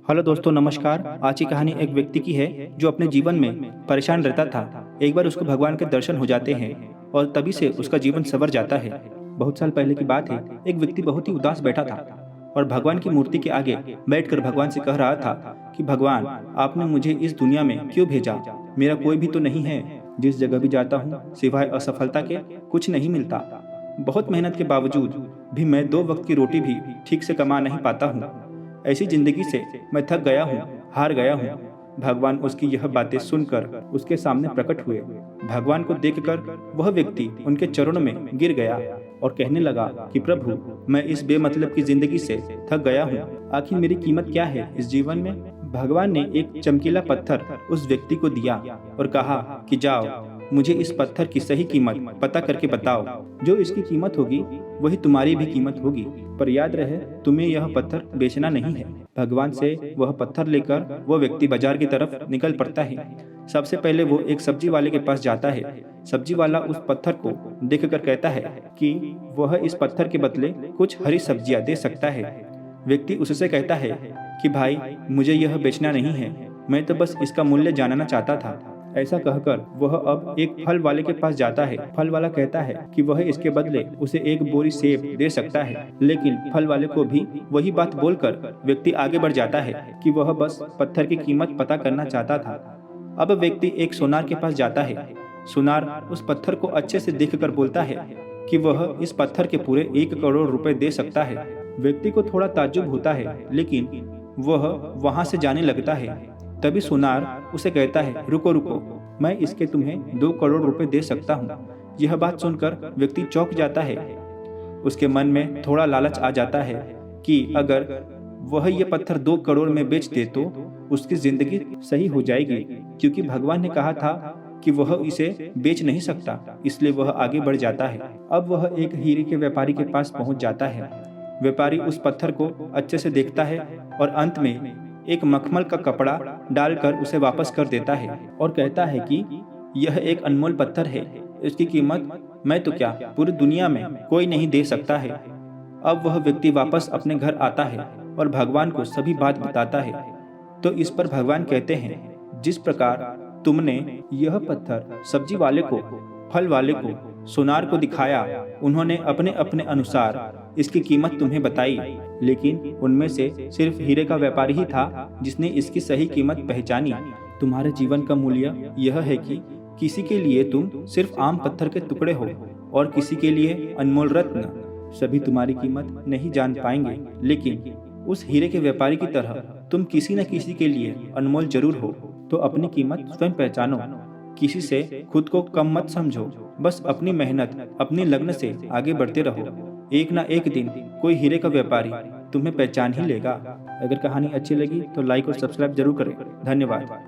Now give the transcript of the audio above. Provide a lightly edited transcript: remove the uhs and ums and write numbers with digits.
Hello दोस्तों, नमस्कार। आज की कहानी एक व्यक्ति की है जो अपने जीवन में परेशान रहता था। एक बार उसको भगवान के दर्शन हो जाते हैं और तभी से उसका जीवन संवर जाता है। बहुत साल पहले की बात है। एक व्यक्ति बहुत ही उदास बैठा था और भगवान की मूर्ति के आगे बैठकर भगवान से कह रहा था कि भगवान, आपने मुझे इस दुनिया में क्यों भेजा? मेरा कोई भी तो नहीं है। जिस जगह भी जाता हूँ सिवाय असफलता के कुछ नहीं मिलता। बहुत मेहनत के बावजूद भी मैं 2 वक्त की रोटी भी ठीक से कमा नहीं पाता हूँ। ऐसी जिंदगी से मैं थक गया हूँ, हार गया हूँ। भगवान उसकी यह बातें सुनकर उसके सामने प्रकट हुए। भगवान को देखकर वह व्यक्ति उनके चरणों में गिर गया और कहने लगा कि प्रभु, मैं इस बेमतलब की जिंदगी से थक गया हूँ। आखिर मेरी कीमत क्या है इस जीवन में? भगवान ने एक चमकीला पत्थर उस व्यक्ति को दिया और कहा कि जाओ, मुझे इस पत्थर की सही कीमत पता करके बताओ। जो इसकी कीमत होगी वही तुम्हारी भी कीमत होगी, पर याद रहे तुम्हें यह पत्थर बेचना नहीं है। भगवान से वह पत्थर लेकर वह व्यक्ति बाजार की तरफ निकल पड़ता है। सबसे पहले वो एक सब्जी वाले के पास जाता है। सब्जी वाला उस पत्थर को देखकर कहता है कि वह इस पत्थर के बदले कुछ हरी सब्जियां दे सकता है। व्यक्ति उससे कहता है कि भाई, मुझे यह बेचना नहीं है, मैं तो बस इसका मूल्य जानना चाहता था। ऐसा कहकर वह अब एक फल वाले के पास जाता है। फल वाला कहता है कि वह इसके बदले उसे एक बोरी सेब दे सकता है, लेकिन फल वाले को भी वही बात बोलकर व्यक्ति आगे बढ़ जाता है कि वह बस पत्थर की कीमत पता करना चाहता था। अब व्यक्ति एक सोनार के पास जाता है। सोनार उस पत्थर को अच्छे से देखकर बोलता है कि वह इस पत्थर के पूरे 1 करोड़ रुपए दे सकता है। व्यक्ति को थोड़ा ताज्जुब होता है, लेकिन वह वहां से जाने लगता है। तभी सोनार उसे कहता है, रुको रुको, मैं इसके तुम्हें 2 करोड़ रुपए दे सकता हूँ। यह बात सुनकर व्यक्ति चौंक जाता है। उसके मन में थोड़ा लालच आ जाता है कि अगर वह ये पत्थर 2 करोड़ में बेच दे तो उसकी जिंदगी सही हो जाएगी, क्योंकि भगवान ने कहा था कि वह इसे बेच नहीं सकता। इसलिए वह आगे बढ़ जाता है। अब वह एक हीरे के व्यापारी के पास पहुंच जाता है। व्यापारी उस पत्थर को अच्छे से देखता है और अंत में एक मखमल का कपड़ा डालकर उसे वापस कर देता है और कहता है कि यह एक अनमोल पत्थर है, इसकी कीमत मैं तो क्या, पूरी दुनिया में कोई नहीं दे सकता है। अब वह व्यक्ति वापस अपने घर आता है और भगवान को सभी बात बताता है। तो इस पर भगवान कहते हैं, जिस प्रकार तुमने यह पत्थर सब्जी वाले को, फल वाले को, सोनार को दिखाया, उन्होंने अपने अपने अनुसार इसकी कीमत तुम्हें बताई, लेकिन उनमें से सिर्फ हीरे का व्यापारी ही था जिसने इसकी सही कीमत पहचानी। तुम्हारे जीवन का मूल्य यह है कि किसी के लिए तुम सिर्फ आम पत्थर के टुकड़े हो और किसी के लिए अनमोल रत्न। सभी तुम्हारी कीमत नहीं जान पाएंगे, लेकिन उस हीरे के व्यापारी की तरह तुम किसी न किसी के लिए अनमोल जरूर हो। तो अपनी कीमत स्वयं पहचानो, किसी से खुद को कम मत समझो। बस अपनी मेहनत, अपनी लगन से आगे बढ़ते रहो। एक ना एक दिन कोई हीरे का व्यापारी तुम्हें पहचान ही लेगा। अगर कहानी अच्छी लगी तो लाइक और सब्सक्राइब जरूर करें। धन्यवाद।